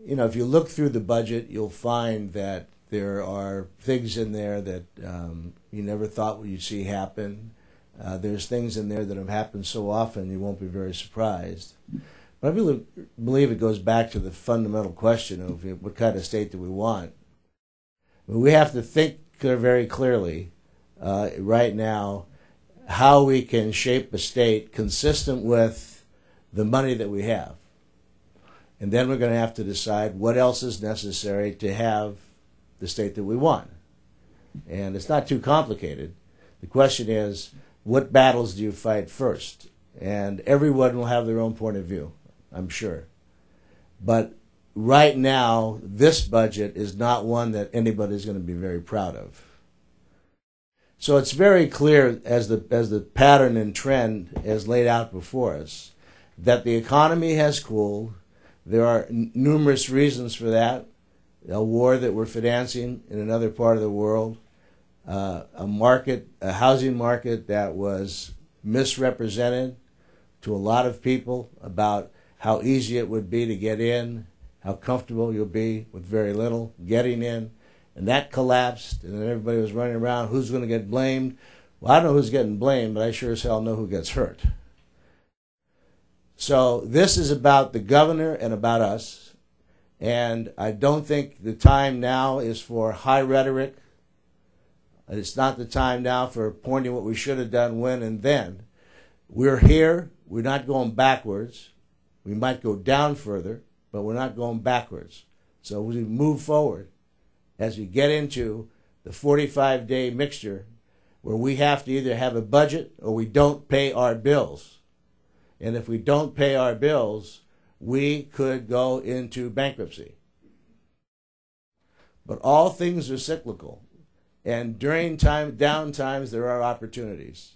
if you look through the budget, you'll find that there are things in there that you never thought you'd see happen. There's things in there that have happened so often you won't be very surprised. But I believe it goes back to the fundamental question of what kind of state do we want. We have to think very clearly right now how we can shape a state consistent with the money that we have. And then we're going to have to decide what else is necessary to have the state that we want. And it's not too complicated. The question is, what battles do you fight first? And everyone will have their own point of view, I'm sure. But right now, this budget is not one that anybody's going to be very proud of. So it's very clear as the pattern and trend is laid out before us that the economy has cooled. There are numerous reasons for that. A war that we're financing in another part of the world, a housing market that was misrepresented to a lot of people about how easy it would be to get in, how comfortable you'll be with very little getting in. And that collapsed, and then everybody was running around, who's going to get blamed? Well, I don't know who's getting blamed, but I sure as hell know who gets hurt. So this is about the governor and about us, and I don't think the time now is for high rhetoric. It's not the time now for pointing what we should have done when and then. We're here. We're not going backwards. We might go down further, but we're not going backwards. So we move forward as we get into the 45-day mixture where we have to either have a budget or we don't pay our bills. And if we don't pay our bills, we could go into bankruptcy. But all things are cyclical. And during down times, there are opportunities.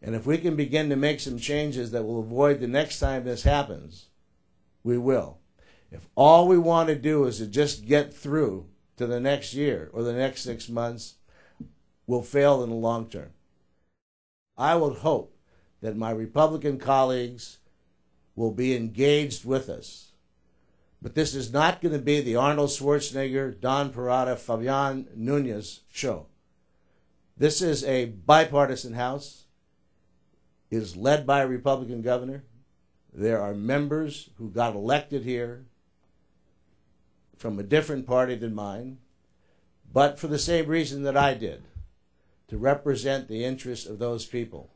And if we can begin to make some changes that will avoid the next time this happens, we will. If all we want to do is to just get through to the next year or the next 6 months, we'll fail in the long term. I would hope that my Republican colleagues will be engaged with us. But this is not going to be the Arnold Schwarzenegger, Tem Perata, Fabian Nunez show. This is a bipartisan House. It is led by a Republican governor. There are members who got elected here from a different party than mine, but for the same reason that I did, to represent the interests of those people.